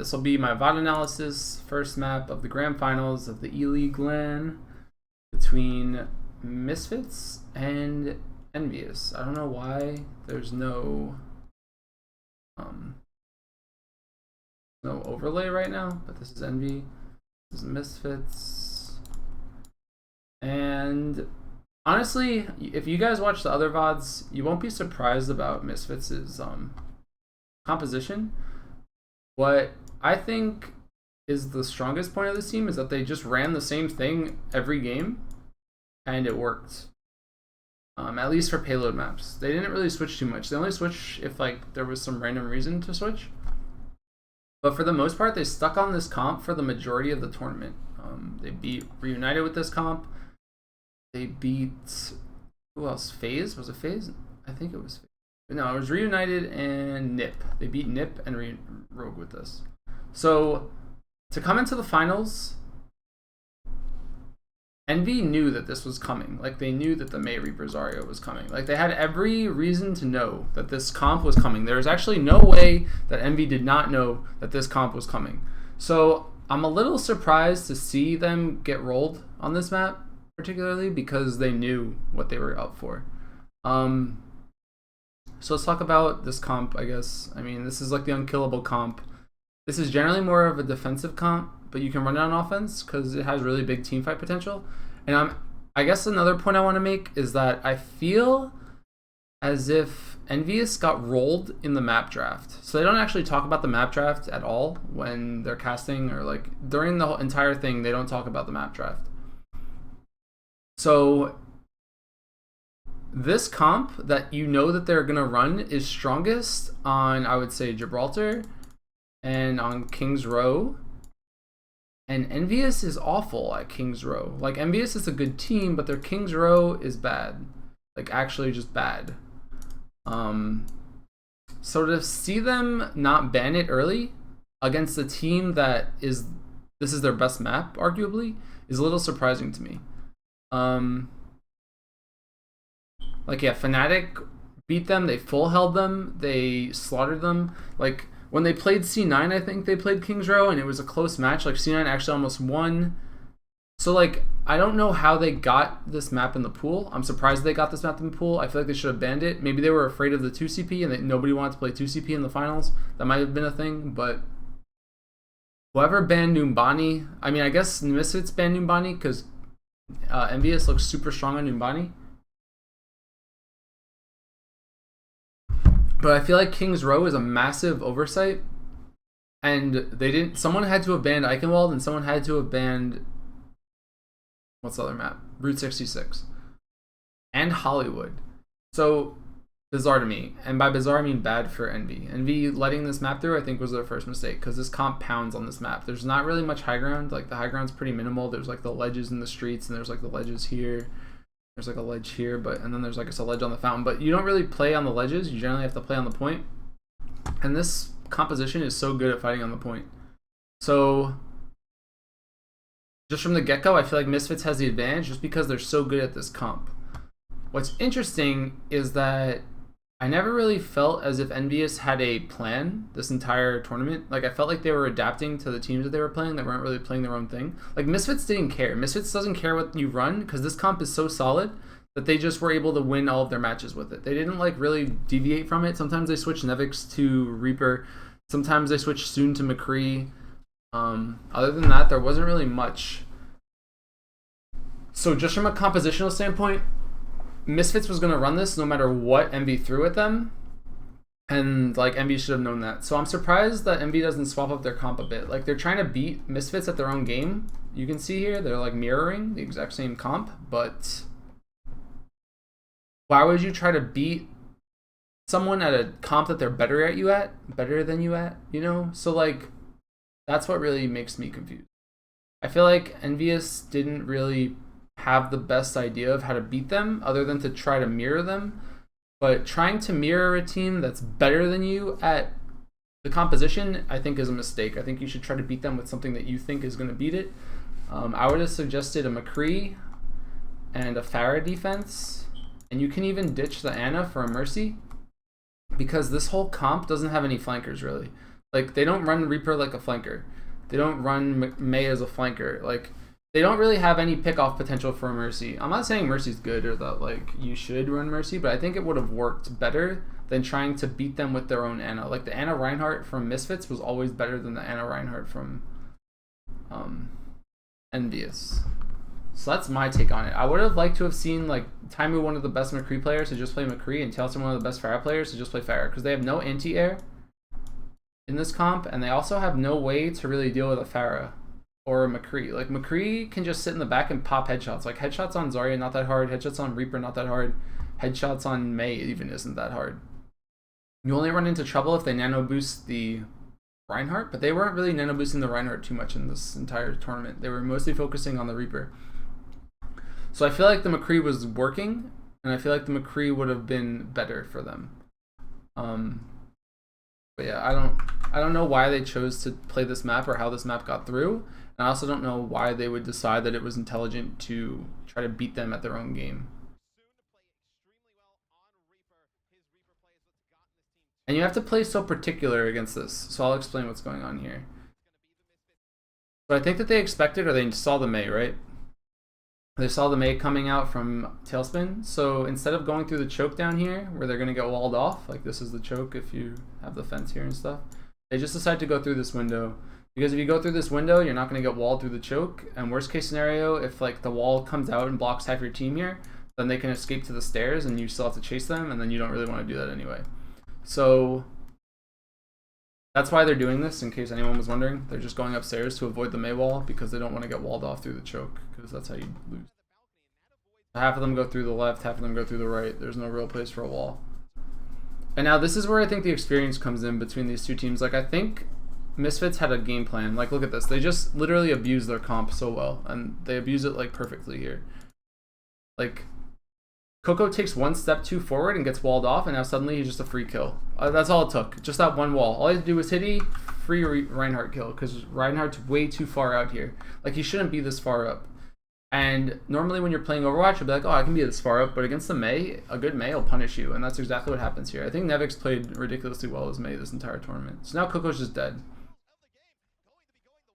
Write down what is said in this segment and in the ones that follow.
This will be my VOD analysis. First map of the grand finals of the ELeague LAN between Misfits and EnVy. I don't know why there's no overlay right now, but this is EnVy. This is Misfits. And honestly, if you guys watch the other VODs, you won't be surprised about Misfits' composition. What I think is the strongest point of this team is that they just ran the same thing every game, and it worked. At least for payload maps. They didn't really switch too much. They only switch if like there was some random reason to switch. But for the most part, they stuck on this comp for the majority of the tournament. They beat Reunited with this comp. They beat, who else? FaZe? Was it FaZe? I think it was FaZe. No, it was Reunited and Nip. They beat Nip and Rogue with this. So to come into the finals, EnVy knew that this was coming. Like, they knew that the May Reaper Zarya was coming. Like, they had every reason to know that this comp was coming. There was actually no way that EnVy did not know that this comp was coming. So I'm a little surprised to see them get rolled on this map, particularly because they knew what they were up for. So let's talk about this comp, I guess. I mean, this is like the unkillable comp. This is generally more of a defensive comp, but you can run it on offense because it has really big teamfight potential. And I guess another point I want to make is that I feel as if EnVy got rolled in the map draft. So they don't actually talk about the map draft at all when they're casting, or like during the whole entire thing, they don't talk about the map draft. So this comp that you know that they're gonna run is strongest on, I would say, Gibraltar and on King's Row. And EnVy is awful at King's Row. Like, EnVy is a good team, but their King's Row is bad. Like, actually just bad. So to see them not ban it early against a team that is, this is their best map, arguably, is a little surprising to me. Like, yeah, Fnatic beat them, they full held them, they slaughtered them. Like, when they played C9, I think they played King's Row, and it was a close match. Like, C9 actually almost won. So, like, I don't know how they got this map in the pool. I'm surprised they got this map in the pool. I feel like they should have banned it. Maybe they were afraid of the 2CP, and that nobody wanted to play 2CP in the finals. That might have been a thing, but whoever banned Numbani, I mean, I guess Misfits banned Numbani because EnVy looks super strong on Numbani. But I feel like King's Row is a massive oversight, and they didn't. Someone had to have banned Eichenwald, and someone had to have banned, what's the other map? Route 66 and Hollywood. So bizarre to me, and by bizarre I mean bad for EnVy. EnVy letting this map through, I think, was their first mistake because this comp pounds on this map. There's not really much high ground. Like, the high ground's pretty minimal. There's like the ledges in the streets, and there's like the ledges here. There's like a ledge here, and then there's like a ledge on the fountain. But you don't really play on the ledges. You generally have to play on the point. And this composition is so good at fighting on the point. So just from the get-go, I feel like Misfits has the advantage just because they're so good at this comp. What's interesting is that I never really felt as if EnVy had a plan this entire tournament. Like, I felt like they were adapting to the teams that they were playing that weren't really playing their own thing. Like, Misfits didn't care. Misfits doesn't care what you run because this comp is so solid that they just were able to win all of their matches with it. They didn't like really deviate from it. Sometimes they switched Nevix to Reaper. Sometimes they switched Soon to McCree. Other than that, there wasn't really much. So just from a compositional standpoint, Misfits was going to run this no matter what EnVy threw at them, and like EnVy should have known that. So I'm surprised that EnVy doesn't swap up their comp a bit. Like, they're trying to beat Misfits at their own game. You can see here they're like mirroring the exact same comp, but why would you try to beat someone at a comp that they're better than you at, you know? So like, that's what really makes me confused. I feel like EnVy didn't really have the best idea of how to beat them other than to try to mirror them. But trying to mirror a team that's better than you at the composition, I think, is a mistake. I think you should try to beat them with something that you think is going to beat it. I would have suggested a McCree and a Farah defense, and you can even ditch the Ana for a Mercy because this whole comp doesn't have any flankers really. Like, they don't run Reaper like a flanker. They don't run Mei as a flanker. Like, they don't really have any pick-off potential for Mercy. I'm not saying Mercy's good or that, like, you should run Mercy, but I think it would have worked better than trying to beat them with their own Ana. Like, the Ana Reinhardt from Misfits was always better than the Ana Reinhardt from Envious. So that's my take on it. I would have liked to have seen, like, Taimu, one of the best McCree players, to just play McCree, and Tailspin, one of the best Pharah players, to just play Pharah, because they have no anti-air in this comp, and they also have no way to really deal with a Pharah or a McCree. Like, McCree can just sit in the back and pop headshots. Like, headshots on Zarya, not that hard. Headshots on Reaper, not that hard. Headshots on Mei even isn't that hard. You only run into trouble if they nano boost the Reinhardt, but they weren't really nano boosting the Reinhardt too much in this entire tournament. They were mostly focusing on the Reaper. So I feel like the McCree was working, and I feel like the McCree would have been better for them. But yeah, I don't know why they chose to play this map or how this map got through. And I also don't know why they would decide that it was intelligent to try to beat them at their own game. And you have to play so particular against this, so I'll explain what's going on here. So I think that they expected, or they saw the Mei, right? They saw the Mei coming out from Tailspin, so instead of going through the choke down here, where they're going to get walled off, like this is the choke if you have the fence here and stuff, they just decide to go through this window. Because if you go through this window, you're not going to get walled through the choke, and worst case scenario, if like the wall comes out and blocks half your team here, then they can escape to the stairs and you still have to chase them, and then you don't really want to do that anyway. So that's why they're doing this, in case anyone was wondering. They're just going upstairs to avoid the Mei wall because they don't want to get walled off through the choke, because that's how you lose. Half of them go through the left, half of them go through the right. There's no real place for a wall. And now this is where I think the experience comes in between these two teams. Like, I think Misfits had a game plan. Like, look at this. They just literally abuse their comp so well, and they abuse it like perfectly here. Like, Coco takes one step too forward and gets walled off, and now suddenly he's just a free kill. That's all it took. Just that one wall. All he had to do was hit free Reinhardt kill, because Reinhardt's way too far out here. Like, he shouldn't be this far up. And normally when you're playing Overwatch, you'll be like, oh, I can be this far up, but against the Mei, a good Mei will punish you, and that's exactly what happens here. I think Nevix played ridiculously well as Mei this entire tournament. So now Coco's just dead.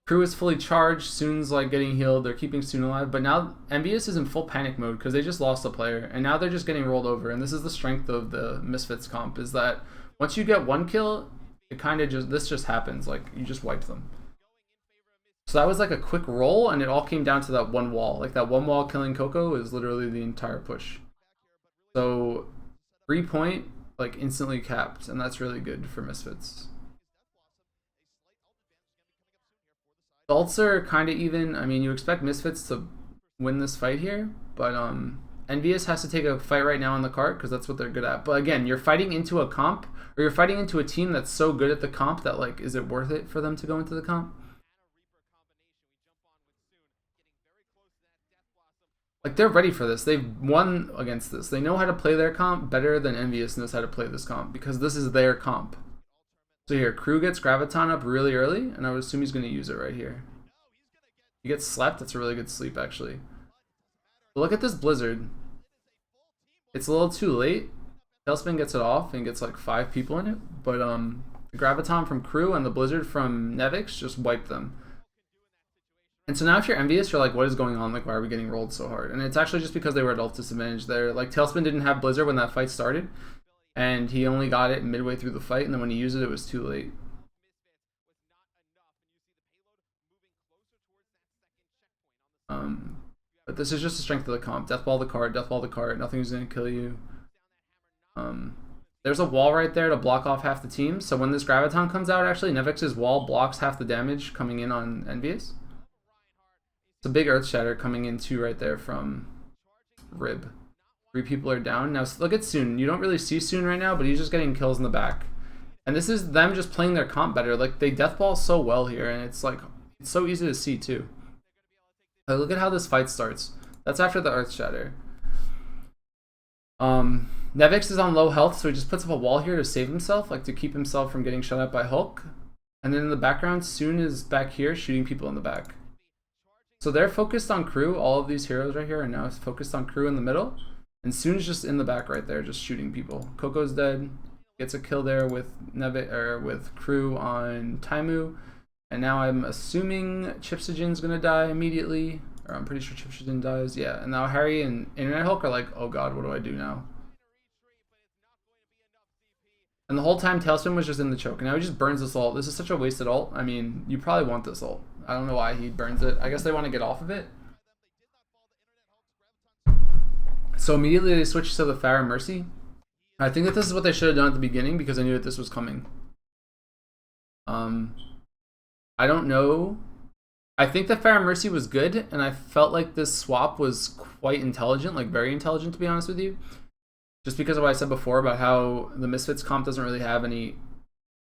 Crew is fully charged, Soon's like getting healed, they're keeping Soon alive, but now Envious is in full panic mode because they just lost a player, and now they're just getting rolled over, and this is the strength of the Misfits comp, is that once you get one kill, it kind of just, this just happens, like, you just wipe them. So that was like a quick roll, and it all came down to that one wall. Like, that one wall killing Coco is literally the entire push. So 3 point, like, instantly capped, and that's really good for Misfits. The ults are kind of even. I mean, you expect Misfits to win this fight here, but Envious has to take a fight right now on the cart because that's what they're good at. But again, you're fighting into a comp, or you're fighting into a team that's so good at the comp that, like, is it worth it for them to go into the comp? Like, they're ready for this. They've won against this. They know how to play their comp better than Envious knows how to play this comp, because this is their comp. So here, Crew gets Graviton up really early, and I would assume he's going to use it right here. He gets slept. That's a really good sleep, actually. But look at this Blizzard. It's a little too late. Tailspin gets it off and gets like 5 people in it, but the Graviton from Crew and the Blizzard from Nevix just wiped them. And so now if you're Envious, you're like, what is going on? Like, why are we getting rolled so hard? And it's actually just because they were at ult disadvantage there. Like, Tailspin didn't have Blizzard when that fight started, and he only got it midway through the fight, and then when he used it, it was too late. But this is just the strength of the comp. Deathball the cart, deathball the cart, nothing's going to kill you. There's a wall right there to block off half the team, so when this Graviton comes out, actually, Nevix's wall blocks half the damage coming in on Envious. It's a big Earth Shatter coming in too right there from Rib. 3 people are down. Now look at Soon. You don't really see Soon right now, but he's just getting kills in the back. And this is them just playing their comp better. Like, they deathball so well here, and it's like, it's so easy to see too. Look at how this fight starts. That's after the Earth Shatter. Nevix is on low health, so he just puts up a wall here to save himself, like to keep himself from getting shot at by Hulk. And then in the background, Soon is back here shooting people in the back. So they're focused on Crew. All of these heroes right here are now focused on Crew in the middle. And Soon's just in the back right there, just shooting people. Coco's dead. Gets a kill there with with Crew on Taimu. And now I'm assuming Chipsijin's gonna die immediately. Or I'm pretty sure Chipsijin dies. Yeah, and now Harry and Internet Hulk are like, oh god, what do I do now? And the whole time Tailspin was just in the choke. And now he just burns this ult. This is such a wasted ult. I mean, you probably want this ult. I don't know why he burns it. I guess they want to get off of it. So immediately they switch to the Pharah Mercy. I think that this is what they should have done at the beginning because I knew that this was coming. I don't know. I think that Pharah Mercy was good, and I felt like this swap was quite intelligent, like very intelligent to be honest with you. Just because of what I said before about how the Misfits comp doesn't really have any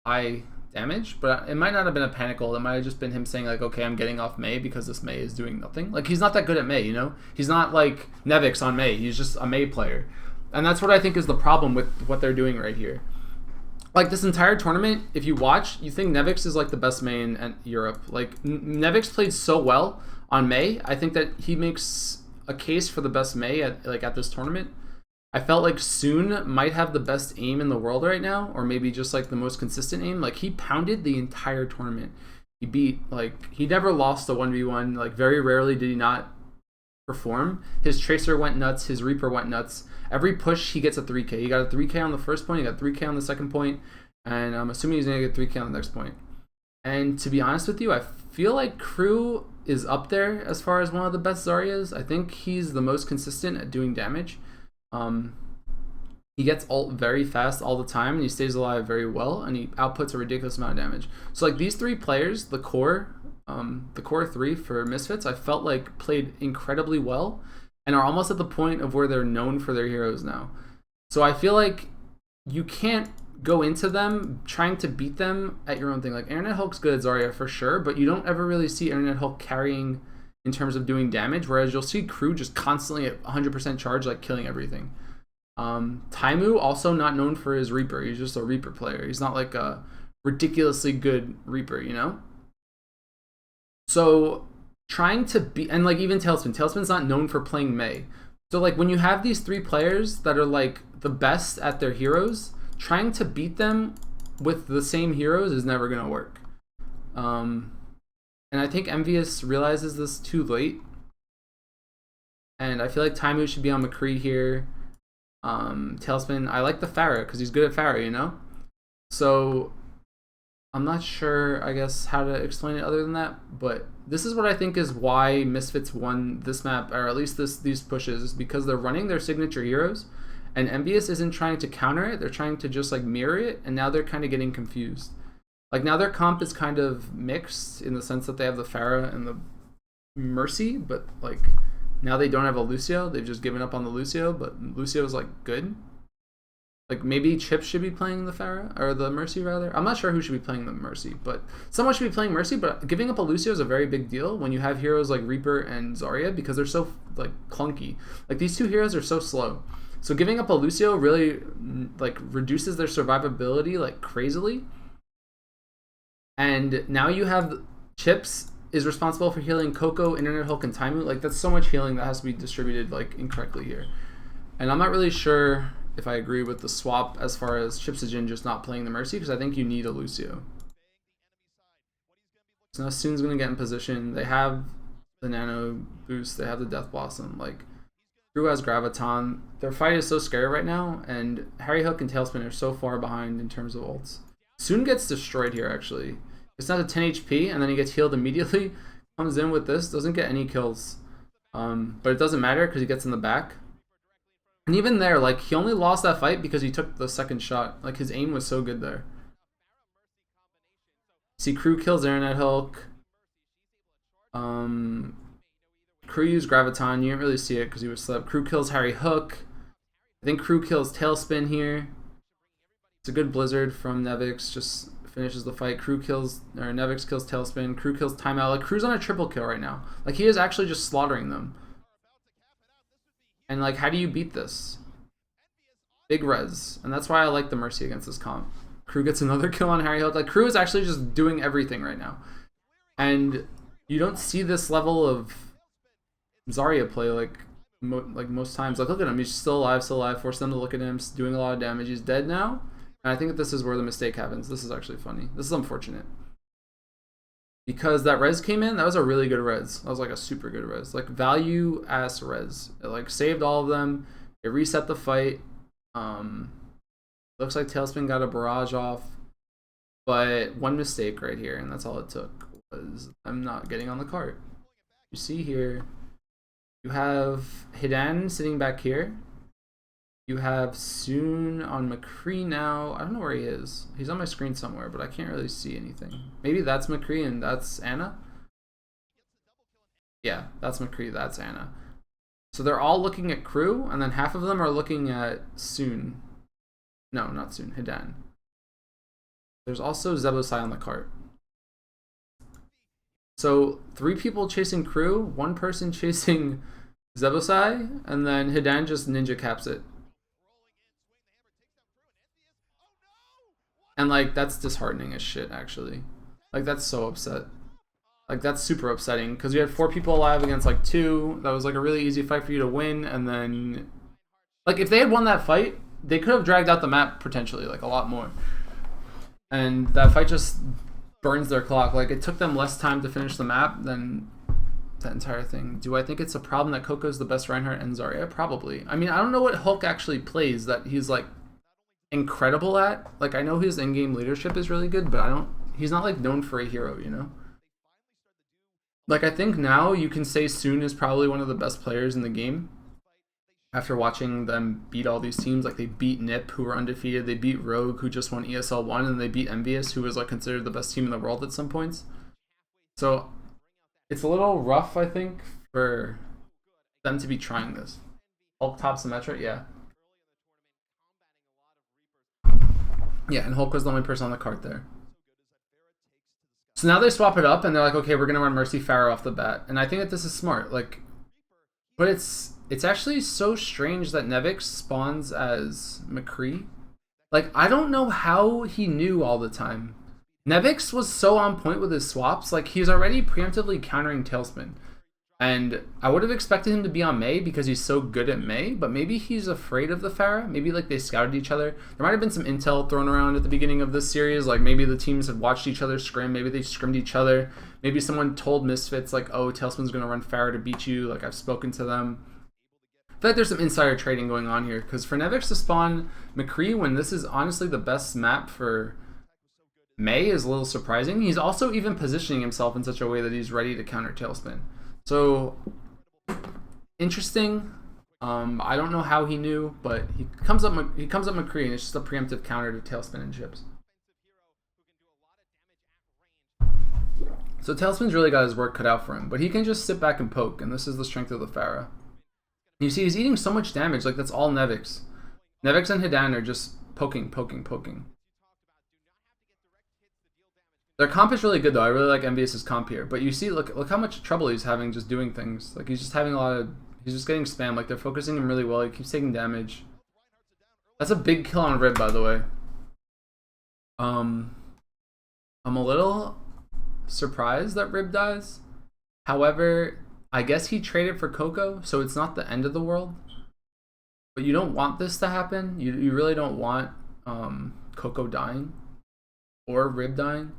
high damage, but it might not have been a panic ult. It might have just been him saying like, okay, I'm getting off Mei because this Mei is doing nothing. Like, he's not that good at Mei, you know? He's not like Nevix on Mei. He's just a Mei player. And that's what I think is the problem with what they're doing right here. Like, this entire tournament, if you watch, you think Nevix is like the best Mei in Europe. Like, Nevix played so well on Mei. I think that he makes a case for the best Mei at this tournament. I felt like Soon might have the best aim in the world right now, or maybe just like the most consistent aim. Like, he pounded the entire tournament. He beat, like, he never lost a 1v1. Like, very rarely did he not perform. His Tracer went nuts. His Reaper went nuts. Every push, he gets a 3k. He got a 3k on the first point. He got 3k on the second point. And I'm assuming he's going to get 3k on the next point. And to be honest with you, I feel like Crew is up there as far as one of the best Zaryas. I think he's the most consistent at doing damage. He gets ult very fast all the time, and he stays alive very well, and he outputs a ridiculous amount of damage. So like these three players, the core three for Misfits, I felt like played incredibly well and are almost at the point of where they're known for their heroes now. So I feel like you can't go into them trying to beat them at your own thing. Like, Internet Hulk's good at Zarya for sure, but you don't ever really see Internet Hulk carrying in terms of doing damage, whereas you'll see Crew just constantly at 100% charge, like killing everything. Taimu, also not known for his Reaper. He's just a Reaper player. He's not like a ridiculously good Reaper, you know? So trying to beat, and like even Tailspin's not known for playing Mei. So like when you have these three players that are like the best at their heroes, trying to beat them with the same heroes is never gonna work. And I think EnVy realizes this too late. And I feel like Taimu should be on McCree here. Tailspin, I like the Pharah because he's good at Pharah, you know? So I'm not sure, I guess, how to explain it other than that, but this is what I think is why Misfits won this map, or at least these pushes, is because they're running their signature heroes, and EnVy isn't trying to counter it, they're trying to just like mirror it, and now they're kind of getting confused. Like, now their comp is kind of mixed in the sense that they have the Pharah and the Mercy, but like now they don't have a Lucio. They've just given up on the Lucio, but Lucio's like good. Like, maybe Chip should be playing the Pharah, or the Mercy rather. I'm not sure who should be playing the Mercy, but someone should be playing Mercy. But giving up a Lucio is a very big deal when you have heroes like Reaper and Zarya, because they're so like clunky. Like, these two heroes are so slow. So giving up a Lucio really like reduces their survivability like crazily. And now you have Chips is responsible for healing Coco, Internet Hulk, and Taimu. Like, that's so much healing that has to be distributed like incorrectly here. And I'm not really sure if I agree with the swap as far as Chipsijin just not playing the Mercy, because I think you need a Lucio. So now Soon's going to get in position. They have the Nano boost. They have the Death Blossom. Like, Crew has Graviton. Their fight is so scary right now, and Harry Hook and Tailspin are so far behind in terms of ults. Soon gets destroyed here, actually. It's not a 10 HP, and then he gets healed immediately. Comes in with this, doesn't get any kills. But it doesn't matter because he gets in the back. And even there, like, he only lost that fight because he took the second shot. Like, his aim was so good there. See, Crew kills Internet Hulk. Crew used Graviton. You didn't really see it because he was slept. Crew kills Harry Hook. I think Crew kills Tailspin here. It's a good Blizzard from Nevix. Just finishes the fight. Crew kills, or Nevix kills Tailspin. Crew kills Timeout. Like, Crew's on a triple kill right now. Like, he is actually just slaughtering them. And like, how do you beat this? Big res. And that's why I like the Mercy against this comp. Crew gets another kill on Harry Hook. Like, Crew is actually just doing everything right now. And you don't see this level of Zarya play like most times. Like, look at him. He's still alive, force them to look at him, doing a lot of damage. He's dead now. And I think that this is where the mistake happens. This is actually funny. This is unfortunate. Because that res came in, that was a really good res. That was like a super good res. Like value ass res. It like saved all of them. It reset the fight. Looks like Tailspin got a barrage off. But one mistake right here, and that's all it took, was I'm not getting on the cart. You see here, you have Hidan sitting back here. You have Soon on McCree now. I don't know where he is. He's on my screen somewhere, but I can't really see anything. Maybe that's McCree and that's Anna? Yeah, that's McCree, that's Anna. So they're all looking at Crew, and then half of them are looking at Soon. No, not Soon, Hidan. There's also Zebosai on the cart. So 3 people chasing Crew, 1 person chasing Zebosai, and then Hidan just ninja caps it. And like that's disheartening as shit, actually. Like that's so upset. Like that's super upsetting because you had 4 people alive against like 2. That was like a really easy fight for you to win, and then like if they had won that fight, they could have dragged out the map potentially like a lot more. And that fight just burns their clock. Like it took them less time to finish the map than that entire thing. Do I think it's a problem that Coco's the best Reinhardt and Zarya? Probably. I mean, I don't know what Hulk actually plays that he's like incredible at. Like I know his in-game leadership is really good, but he's not like known for a hero, you know? Like I think now you can say Soon is probably one of the best players in the game after watching them beat all these teams. Like they beat Nip, who were undefeated, they beat Rogue, who just won ESL 1, and they beat EnVy, who was like considered the best team in the world at some points. So it's a little rough, I think, for them to be trying this. Hulk top Symmetra, yeah. Yeah, and Hulk was the only person on the cart there. So now they swap it up, and they're like, okay, we're going to run Mercy Pharah off the bat. And I think that this is smart. Like, but it's actually so strange that Nevix spawns as McCree. Like, I don't know how he knew all the time. Nevix was so on point with his swaps. Like, he's already preemptively countering Tailspin. And I would have expected him to be on Mei because he's so good at Mei, but maybe he's afraid of the Pharah. Maybe like they scouted each other. There might have been some intel thrown around at the beginning of this series. Like maybe the teams had watched each other scrim. Maybe they scrimmed each other. Maybe someone told Misfits like, oh, Tailspin's going to run Pharah to beat you. Like I've spoken to them. I feel like there's some insider trading going on here because for Nevix to spawn McCree when this is honestly the best map for Mei is a little surprising. He's also even positioning himself in such a way that he's ready to counter Tailspin. So interesting. I don't know how he knew, but he comes up McCree, and it's just a preemptive counter to Tailspin and chips. So Tailspin's really got his work cut out for him, but he can just sit back and poke, and this is the strength of the Pharah. You see, he's eating so much damage. Like that's all Nevix. Nevix and Hidan are just poking. Their comp is really good though. I really like EnVy's comp here. But you see, look how much trouble he's having just doing things. Like he's just having he's just getting spammed. Like they're focusing him really well. He keeps taking damage. That's a big kill on Rib, by the way. I'm a little surprised that Rib dies. However, I guess he traded for Coco, so it's not the end of the world. But you don't want this to happen. You really don't want Coco dying or Rib dying.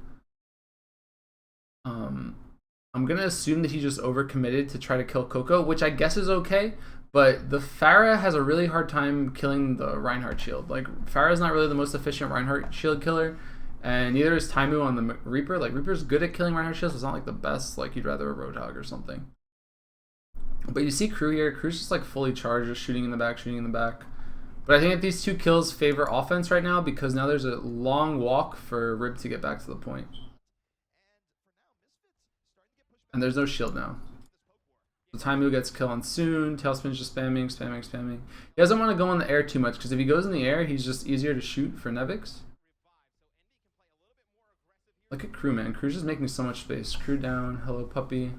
I'm going to assume that he just overcommitted to try to kill Coco, which I guess is okay, but the Pharah has a really hard time killing the Reinhardt shield. Like, Pharah is not really the most efficient Reinhardt shield killer, and neither is Taimu on the Reaper. Like, Reaper's good at killing Reinhardt shields, but it's not like the best. Like, you'd rather a Roadhog or something. But you see Crew here. Crew's just like fully charged, just shooting in the back. But I think that these 2 kills favor offense right now because now there's a long walk for Rib to get back to the point. And there's no shield now. So Taimu gets kill on Soon. Tailspin's just spamming. He doesn't want to go in the air too much because if he goes in the air, he's just easier to shoot for Nevix. Look at Crew, man. Crew's just making so much space. Crew down. Hello, puppy.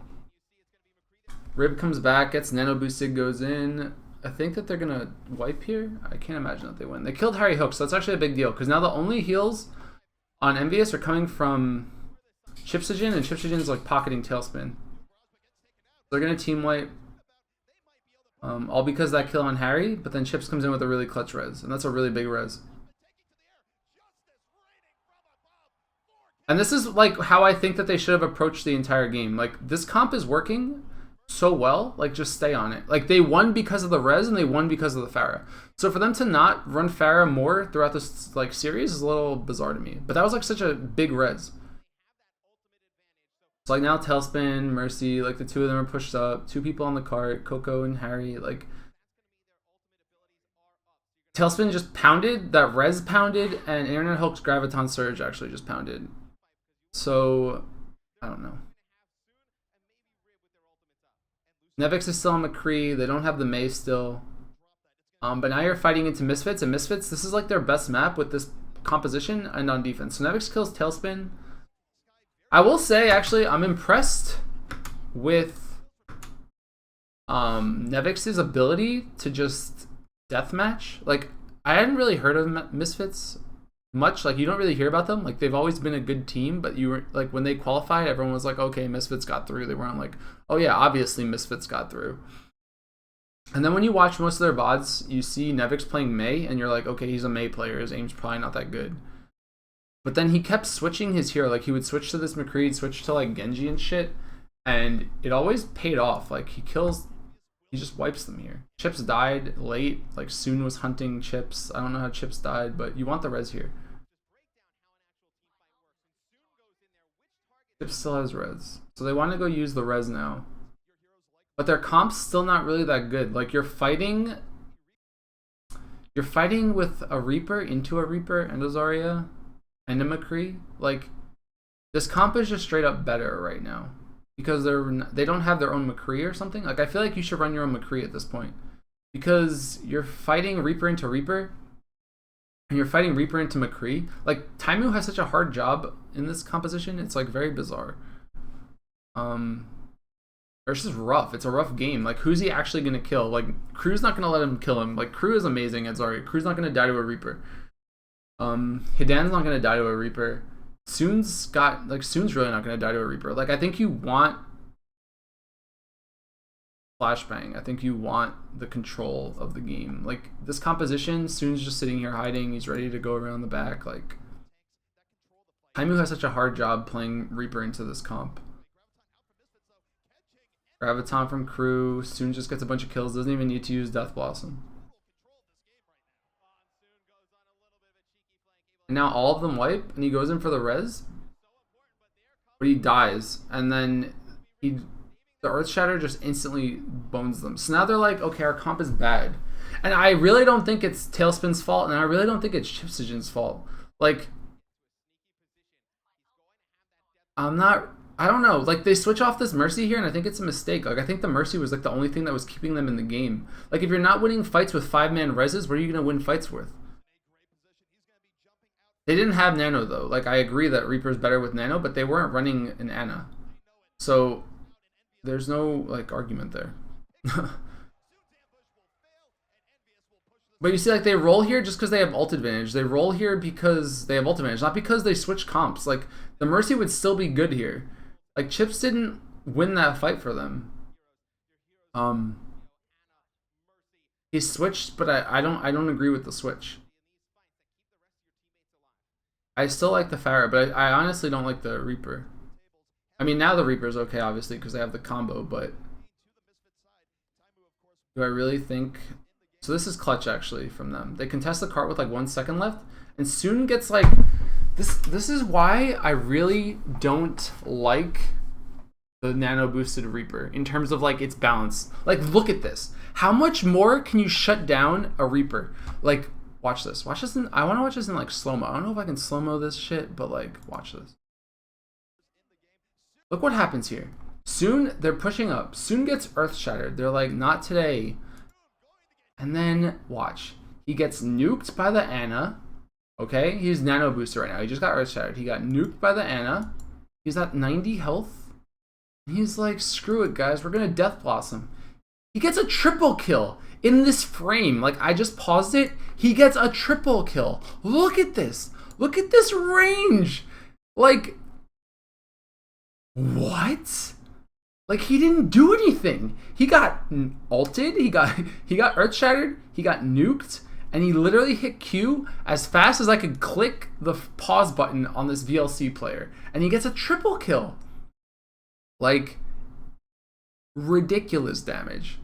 Rib comes back, gets nano boosted, goes in. I think that they're going to wipe here. I can't imagine that they win. They killed Harry Hook, so that's actually a big deal because now the only heals on EnVy are coming from Chipsogen, and Chipsogen's like pocketing Tailspin. They're going to team wipe. All because of that kill on Harry, but then Chips comes in with a really clutch res, and that's a really big res. And this is like how I think that they should have approached the entire game. Like, this comp is working so well, like, just stay on it. Like, they won because of the res and they won because of the Pharah. So for them to not run Pharah more throughout this like series is a little bizarre to me. But that was like such a big res. So like now Tailspin, Mercy, like the two of them are pushed up. Two people on the cart, Coco and Harry. Like, Tailspin just pounded, that res pounded, and Internet Hulk's Graviton Surge actually just pounded. So, I don't know. Nevix is still on McCree. They don't have the Mei still. But now you're fighting into Misfits, and Misfits, this is like their best map with this composition and on defense. So Nevix kills Tailspin. I will say, actually, I'm impressed with Nevix's ability to just deathmatch. Like, I hadn't really heard of Misfits much. Like, you don't really hear about them. Like, they've always been a good team, but you were like, when they qualified, everyone was like, okay, Misfits got through. They weren't like, oh yeah, obviously Misfits got through. And then when you watch most of their VODs, you see Nevix playing Mei, and you're like, okay, he's a Mei player. His aim's probably not that good. But then he kept switching his hero. Like, he would switch to this McCree, switch to like Genji and shit, and it always paid off. Like, he just wipes them here. Chips died late. Like, Soon was hunting Chips. I don't know how Chips died, but you want the res here. Chips still has res. So they want to go use the res now. But their comp's still not really that good. Like, you're fighting with a Reaper into a Reaper and a Zarya and a McCree. Like, this comp is just straight up better right now. Because they don't have their own McCree or something. Like, I feel like you should run your own McCree at this point. Because you're fighting Reaper into Reaper. And you're fighting Reaper into McCree. Like, Taimu has such a hard job in this composition. It's, like, very bizarre. It's just rough. It's a rough game. Like, who's he actually going to kill? Like, Crew's not going to let him kill him. Like, Crew is amazing at Zarya. Crew's not going to die to a Reaper. Hidan's not going to die to a Reaper. Soon's really not going to die to a Reaper. Like, I think you want Flashbang. I think you want the control of the game. Like, this composition, Soon's just sitting here hiding. He's ready to go around the back. Like, Taimu has such a hard job playing Reaper into this comp. Graviton from Crew. Soon just gets a bunch of kills. Doesn't even need to use Death Blossom. And now all of them wipe, and he goes in for the res. But he dies. And then the Earth Shatter just instantly bones them. So now they're like, okay, our comp is bad. And I really don't think it's Tailspin's fault, and I really don't think it's Chipsogen's fault. Like, I don't know. Like, they switch off this Mercy here, and I think it's a mistake. Like, I think the Mercy was like the only thing that was keeping them in the game. Like, if you're not winning fights with 5-man reses, what are you going to win fights with? They didn't have Nano, though. Like, I agree that Reaper's better with Nano, but they weren't running an Ana. So, there's no, like, argument there. But you see, like, they roll here just because they have ult advantage. They roll here because they have ult advantage, not because they switch comps. Like, the Mercy would still be good here. Like, Chips didn't win that fight for them. He switched, but I don't agree with the switch. I still like the Pharah, but I honestly don't like the Reaper. I mean, now the Reaper's okay, obviously, because they have the combo, but do I really think... So this is clutch, actually, from them. They contest the cart with, like, 1 second left, and Soon gets, like... This is why I really don't like the nano-boosted Reaper, in terms of, like, its balance. Like, look at this. How much more can you shut down a Reaper? Like... Watch this. Watch this in... I want to watch this in, like, slow-mo. I don't know if I can slow-mo this shit, but, like, watch this. Look what happens here. Soon, they're pushing up. Soon gets Earth Shattered. They're like, not today. And then, watch. He gets nuked by the Ana. Okay? He's Nano Booster right now. He just got Earth Shattered. He got nuked by the Ana. He's at 90 health. And he's like, screw it, guys. We're going to Death Blossom. He gets a triple kill in this frame. Like, I just paused it. He gets a triple kill. Look at this. Look at this range. Like, what? Like, he didn't do anything. He got ulted. He got Earth Shattered. He got nuked. and he literally hit Q as fast as I could click the pause button on this VLC player, and he gets a triple kill. Like, ridiculous damage.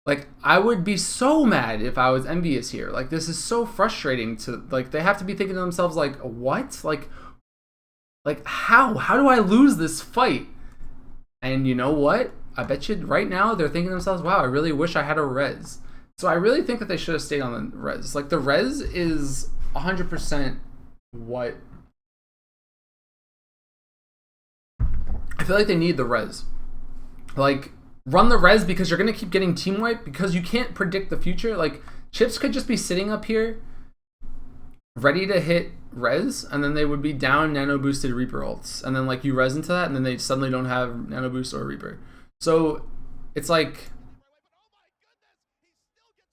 Like, I would be so mad if I was EnVy's here. Like, this is so frustrating to, like, they have to be thinking to themselves, like, what? Like how do I lose this fight? And you know what? I bet you right now they're thinking to themselves, wow, I really wish I had a res. So I really think that they should have stayed on the res. Like, the res is 100% what... I feel like they need the res. Like, run the res because you're going to keep getting team wipe because you can't predict the future. Like, Chips could just be sitting up here ready to hit res, and then they would be down nano boosted Reaper ults. And then, like, you res into that, and then they suddenly don't have nano boost or Reaper. So it's like,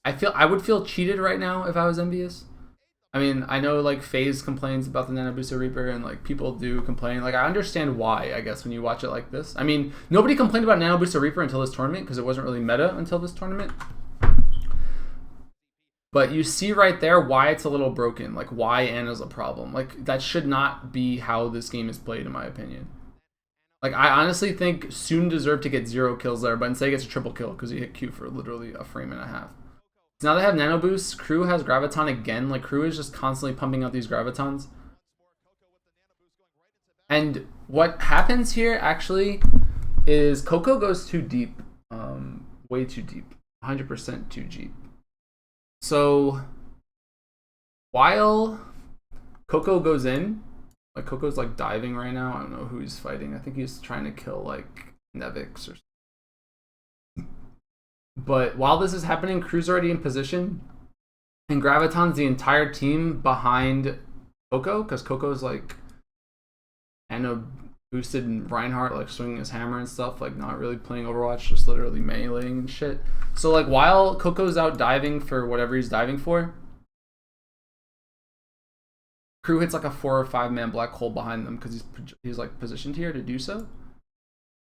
I would feel cheated right now if I was EnVy's. I mean, I know, like, FaZe complains about the nano booster Reaper, and, like, people do complain. Like, I understand why, I guess, when you watch it like this. I mean, nobody complained about nano booster Reaper until this tournament because it wasn't really meta until this tournament. But you see right there why it's a little broken, like why Ana's a problem. Like, that should not be how this game is played, in my opinion. Like, I honestly think Soon deserved to get 0 kills there, but instead he gets a triple kill because he hit Q for literally a frame and a half. So now they have nano boost. Crew has Graviton again. Like, Crew is just constantly pumping out these Gravitons. And what happens here actually is Coco goes too deep, way too deep, 100% too deep. So while Coco goes in, like, Coco's like diving right now. I don't know who he's fighting. I think he's trying to kill like Nevix or something. But while this is happening, Crew's already in position, and Graviton's the entire team behind Coco because Coco's like boosted and Reinhardt, like, swinging his hammer and stuff, like, not really playing Overwatch, just literally meleeing and shit. So, like, while Coco's out diving for whatever he's diving for, Crew hits like a 4 or 5 man black hole behind them because he's like positioned here to do so.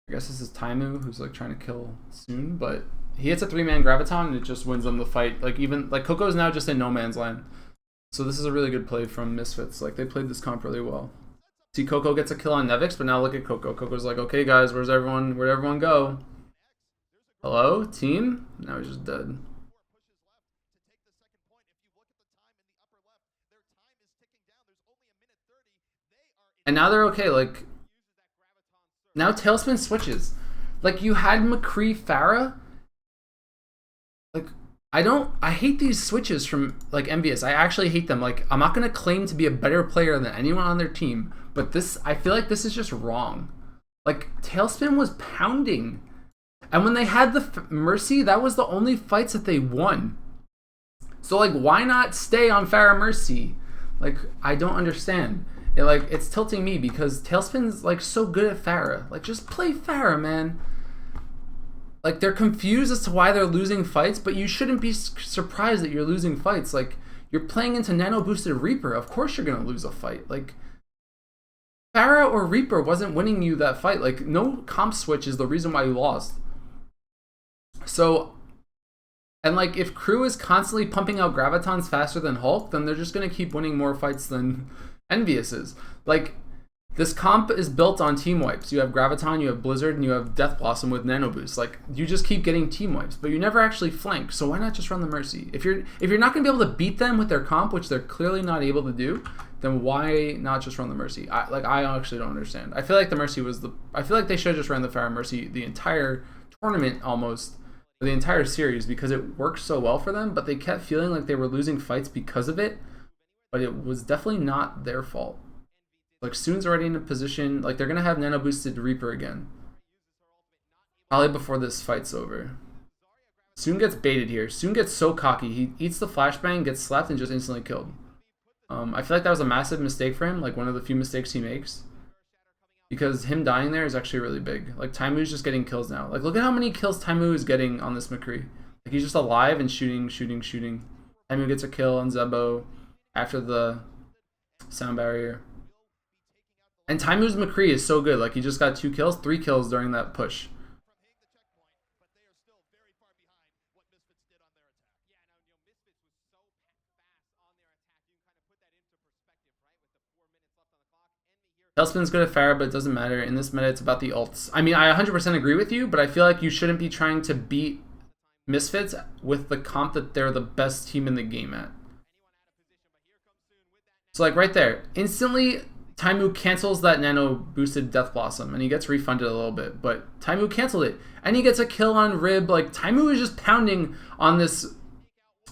I guess this is Taimu who's like trying to kill Soon, but he hits a 3-man Graviton and it just wins them the fight. Like, even like Coco's now just in no man's land. So this is a really good play from Misfits. Like, they played this comp really well. See, Coco gets a kill on Nevix, but now look at Coco. Coco's like, okay guys, where'd everyone go? Hello, team? Now he's just dead. And now they're okay. Like, now Tailspin switches. Like, you had McCree Pharah. Like, I hate these switches from, like, EnVy's. I actually hate them. Like, I'm not going to claim to be a better player than anyone on their team, but I feel like this is just wrong. Like, Tailspin was pounding. And when they had the Mercy, that was the only fights that they won. So, like, why not stay on Pharah Mercy? Like, I don't understand. It's tilting me because Tailspin's, like, so good at Pharah. Like, just play Pharah, man. Like, they're confused as to why they're losing fights, but you shouldn't be surprised that you're losing fights. Like, you're playing into nano boosted Reaper. Of course you're going to lose a fight. Like, Pharah or Reaper wasn't winning you that fight. Like, no comp switch is the reason why you lost. So, and like, if Crew is constantly pumping out Gravitons faster than Hulk, then they're just going to keep winning more fights than EnVy's is. Like, this comp is built on team wipes. You have Graviton, you have Blizzard, and you have Death Blossom with Nano Boost. Like, you just keep getting team wipes, but you never actually flank. So why not just run the Mercy? If you're not going to be able to beat them with their comp, which they're clearly not able to do, then why not just run the Mercy? I actually don't understand. I feel like the Mercy was I feel like they should have just ran the Pharah Mercy the entire tournament almost, or the entire series, because it worked so well for them, but they kept feeling like they were losing fights because of it, but it was definitely not their fault. Like, Soon's already in a position, like, they're going to have nano boosted Reaper again. Probably before this fight's over. Soon gets baited here. Soon gets so cocky. He eats the flashbang, gets slapped, and just instantly killed. I feel like that was a massive mistake for him, like one of the few mistakes he makes. Because him dying there is actually really big. Like, Taimu's just getting kills now. Like, look at how many kills Taimu is getting on this McCree. Like, he's just alive and shooting. Taimu gets a kill on Zebo after the sound barrier. And Taimu's McCree is so good. Like, he just got 2 kills, 3 kills during that push. Tailspin's good at Pharah, but it doesn't matter. In this meta, it's about the ults. I mean, I 100% agree with you, but I feel like you shouldn't be trying to beat Misfits with the comp that they're the best team in the game at. So like right there, instantly Taimu cancels that nano boosted Death Blossom and he gets refunded a little bit, but Taimu canceled it and he gets a kill on Rib. Like Taimu is just pounding on this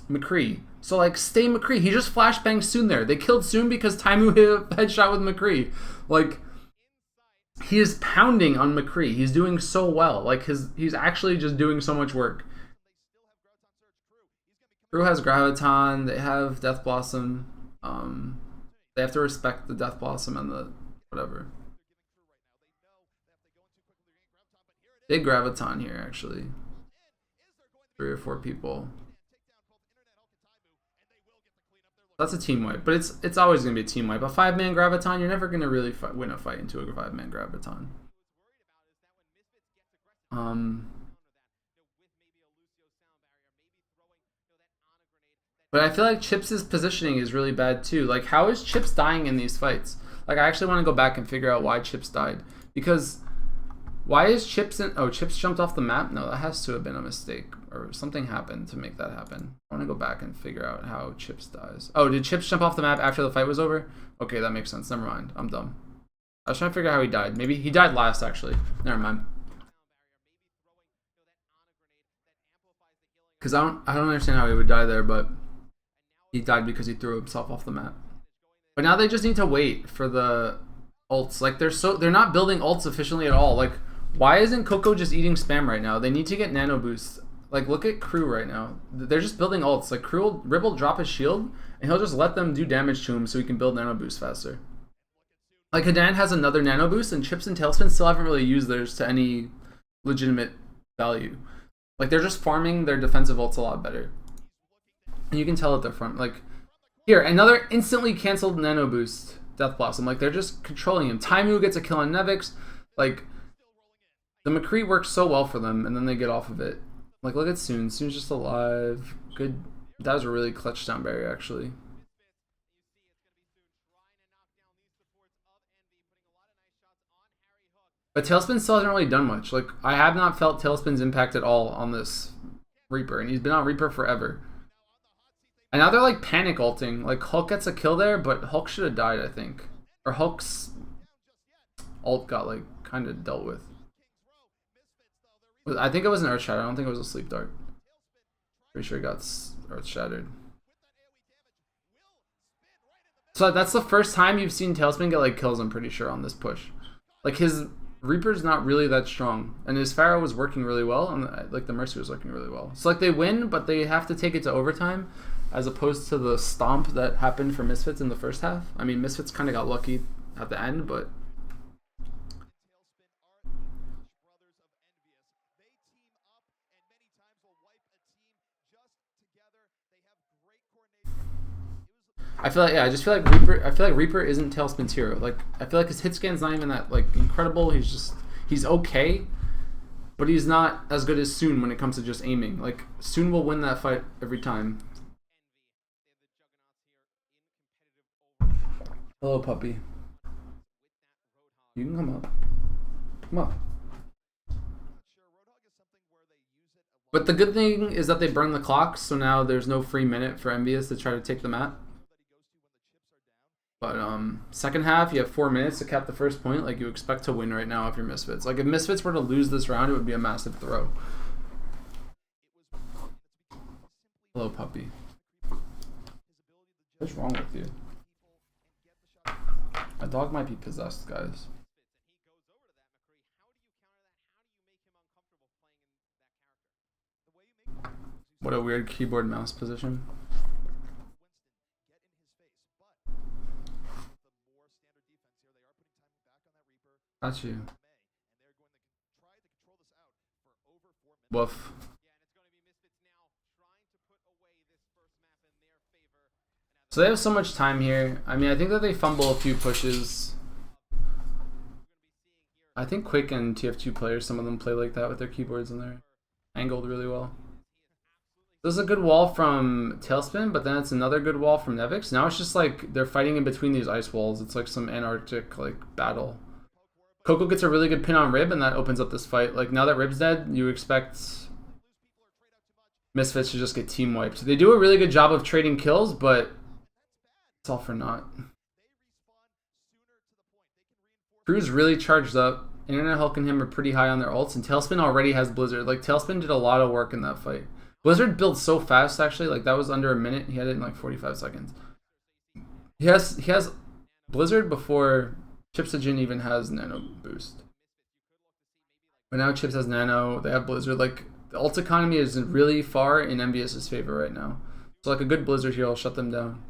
McCree. So like stay McCree. He just flashbanged Soon there. They killed Soon because Taimu hit a headshot with McCree. Like he is pounding on McCree. He's doing so well. Like he's actually just doing so much work. Crew has Graviton. They have Death Blossom. They have to respect the Death Blossom and the whatever. Big Graviton here, actually. 3 or 4 people. That's a team wipe, but it's always going to be a team wipe. A 5-man Graviton, you're never going to really win a fight into a 5-man Graviton. But I feel like Chips' positioning is really bad too. Like, how is Chips dying in these fights? Like, I actually want to go back and figure out why Chips died. Because, why is Chips in... Oh, Chips jumped off the map? No, that has to have been a mistake. Or something happened to make that happen. I want to go back and figure out how Chips dies. Oh, did Chips jump off the map after the fight was over? Okay, that makes sense. Never mind. I'm dumb. I was trying to figure out how he died. Maybe he died last, actually. Never mind. Because I don't understand how he would die there, but... He died because he threw himself off the map. But now they just need to wait for the ults. Like they're not building ults efficiently at all. Like why isn't Coco just eating spam right now? They need to get nano boosts. Like look at Crew right now. They're just building ults. Like Rib will drop his shield and he'll just let them do damage to him so he can build nano boosts faster. Like Hadan has another nano boost and Chips and Tailspin still haven't really used theirs to any legitimate value. Like they're just farming their defensive ults a lot better. And you can tell at the front, like, here, another instantly canceled nano boost, Death Blossom. Like, they're just controlling him. Taimu gets a kill on Nevix. Like, the McCree works so well for them, and then they get off of it. Like, look at Soon. Soon's just alive. Good. That was a really clutch down barrier, actually. But Tailspin still hasn't really done much. Like, I have not felt Tailspin's impact at all on this Reaper, and he's been on Reaper forever. And now they're like panic ulting. Like Hulk gets a kill there, but Hulk should have died, I think. Or Hulk's ult got like kind of dealt with. I think it was an Earth Shatter. I don't think it was a Sleep Dart. Pretty sure it got Earth Shattered. So that's the first time you've seen Tailspin get like kills, I'm pretty sure, on this push. Like his Reaper's not really that strong. And his Pharaoh was working really well. And like the Mercy was working really well. So like they win, but they have to take it to overtime. As opposed to the stomp that happened for Misfits in the first half. I mean, Misfits kind of got lucky at the end, but... I feel like, yeah, I just feel like Reaper isn't Tailspin's hero. Like, I feel like his hit scan's not even that, like, incredible. He's okay, but he's not as good as Soon when it comes to just aiming. Like, Soon will win that fight every time. Hello, puppy. You can come up. Come up. But the good thing is that they burn the clock, so now there's no free minute for EnVy to try to take the map. But second half, you have 4 minutes to cap the first point. Like you expect to win right now if you're Misfits. Like if Misfits were to lose this round, it would be a massive throw. Hello, puppy. What's wrong with you? My dog might be possessed, guys. What a weird keyboard mouse position. Got you. Woof. So they have so much time here. I mean, I think that they fumble a few pushes. I think Quick and TF2 players, some of them play like that with their keyboards and they're angled really well. This is a good wall from Tailspin, but then it's another good wall from Nevix. Now it's just like they're fighting in between these ice walls. It's like some Antarctic like battle. Coco gets a really good pin on Rib, and that opens up this fight. Like now that Rib's dead, you expect Misfits to just get team wiped. They do a really good job of trading kills, but it's all for naught. Crew's really charged up. Internet Hulk and him are pretty high on their ults, and Tailspin already has Blizzard. Like Tailspin did a lot of work in that fight. Blizzard built so fast actually, like that was under a minute. He had it in like 45 seconds. He has Blizzard before Chipsajin even has Nano boost. But now Chips has Nano, they have Blizzard. Like the ult economy is really far in EnVy's favor right now. So like a good Blizzard here will shut them down.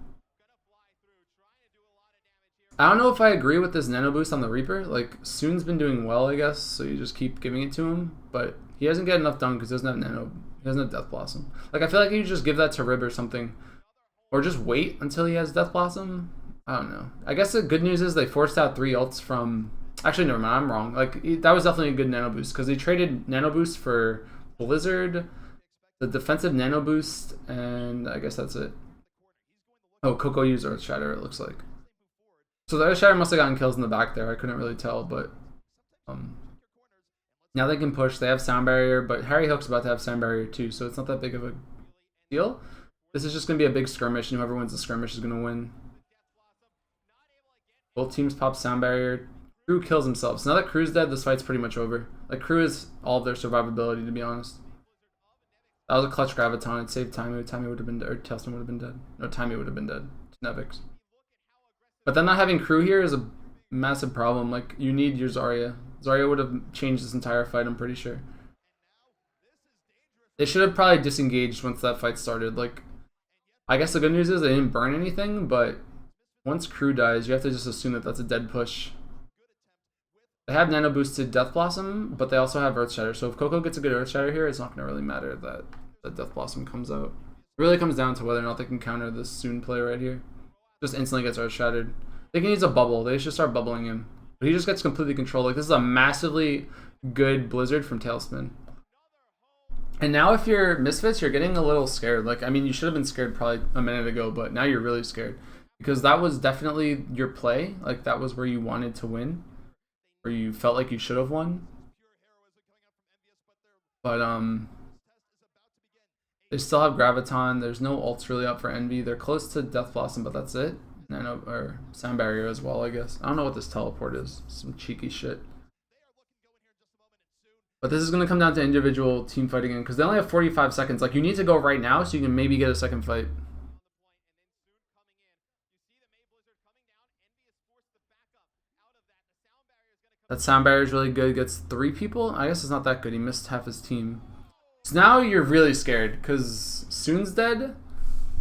I don't know if I agree with this Nano boost on the Reaper. Like Soon's been doing well, I guess, so you just keep giving it to him. But he hasn't get enough done because he doesn't have Nano. He doesn't have Death Blossom. Like I feel like you just give that to Rib or something, or just wait until he has Death Blossom. I don't know. I guess the good news is they forced out 3 ults from. Actually, never mind. I'm wrong. Like that was definitely a good Nano boost because they traded Nano boost for Blizzard, the defensive Nano boost, and I guess that's it. Oh, Coco used Earth Shatter. It looks like. So the Earth Shatter must have gotten kills in the back there. I couldn't really tell, but now they can push. They have Sound Barrier, but Harry Hook's about to have Sound Barrier too, so it's not that big of a deal. This is just going to be a big skirmish, and whoever wins the skirmish is going to win. Both teams pop Sound Barrier. Crew kills himself. So now that Crew's dead, this fight's pretty much over. Like, Crew is all of their survivability, to be honest. That was a clutch Graviton. It saved Timey. Timey would have been dead. Or Tailspin would have been dead. No, Timey would have been dead. It's Nevix. But then not having Crew here is a massive problem. Like, you need your Zarya. Zarya would have changed this entire fight, I'm pretty sure. They should have probably disengaged once that fight started. Like, I guess the good news is they didn't burn anything, but once Crew dies, you have to just assume that that's a dead push. They have Nano boosted Death Blossom, but they also have Earth Shatter. So if Coco gets a good Earth Shatter here, it's not going to really matter that Death Blossom comes out. It really comes down to whether or not they can counter this Soon play right here. Just instantly gets Earth Shattered. They can use a bubble. They should start bubbling him. But he just gets completely controlled. Like, this is a massively good Blizzard from Tailspin. And now if you're Misfits, you're getting a little scared. Like, I mean, you should have been scared probably a minute ago, but now you're really scared. Because that was definitely your play. Like, that was where you wanted to win. Or you felt like you should have won. But, they still have Graviton. There's no ults really up for EnVy. They're close to Death Blossom, but that's it. Nano, or Sound Barrier as well, I guess. I don't know what this teleport is. Some cheeky shit. But this is going to come down to individual team fighting in, because they only have 45 seconds. Like, you need to go right now so you can maybe get a second fight. That Sound Barrier is really good. Gets 3 people. I guess it's not that good. He missed half his team. So now you're really scared, because Soon's dead.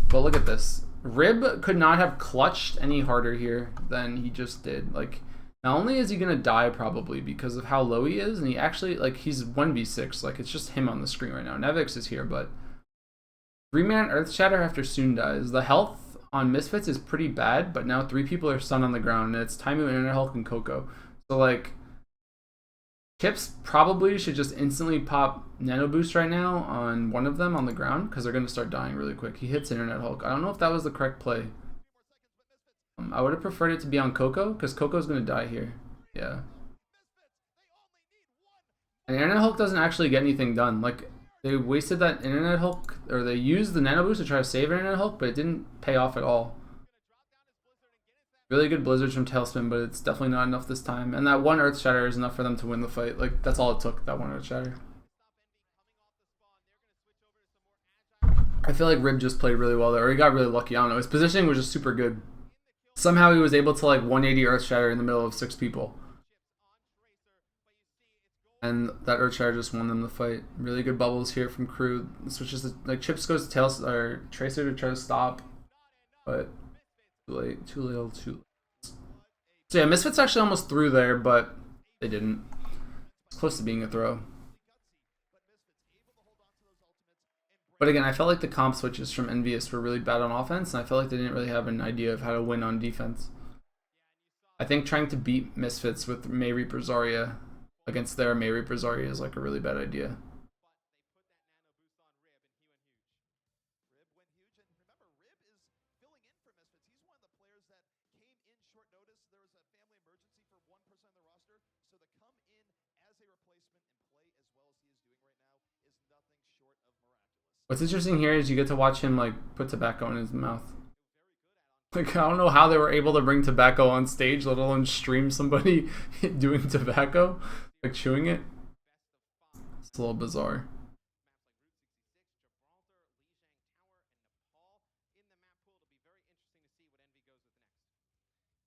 But look at this. Rib could not have clutched any harder here than he just did. Like, not only is he going to die probably because of how low he is, and he actually, like, he's 1v6. Like, it's just him on the screen right now. Nevix is here, but 3-man Earth Shatter after Soon dies. The health on Misfits is pretty bad, but now 3 people are stunned on the ground, and it's Taimu, Internet Hulk, and Coco. So, like, Chips probably should just instantly pop Nano Boost right now on one of them on the ground, because they're going to start dying really quick. He hits Internet Hulk. I don't know if that was the correct play. I would have preferred it to be on Coco, because Coco's going to die here. Yeah. And Internet Hulk doesn't actually get anything done. Like, they wasted that Internet Hulk, or they used the Nano Boost to try to save Internet Hulk, but it didn't pay off at all. Really good Blizzards from Tailspin, but it's definitely not enough this time. And that one Earth Shatter is enough for them to win the fight. Like, that's all it took, that one Earth Shatter. I feel like Rib just played really well there, or he got really lucky. I don't know. His positioning was just super good. Somehow he was able to, like, 180 Earth Shatter in the middle of 6 people. And that Earth Shatter just won them the fight. Really good bubbles here from Crew. Switches to, like, Chips goes to or Tracer to try to stop. But too late, too little, too late. So yeah, Misfits actually almost threw there, but they didn't. It's close to being a throw. But again, I felt like the comp switches from EnVy were really bad on offense, and I felt like they didn't really have an idea of how to win on defense. I think trying to beat Misfits with May Reaper Zarya against their May Reaper Zarya is like a really bad idea. What's interesting here is you get to watch him like put tobacco in his mouth. Like, I don't know how they were able to bring tobacco on stage, let alone stream somebody doing tobacco, like chewing it. It's a little bizarre.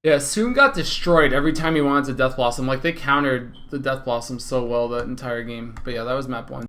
Yeah, Soon got destroyed every time he wanted to Death Blossom. Like, they countered the Death Blossom so well that entire game. But yeah, that was map 1.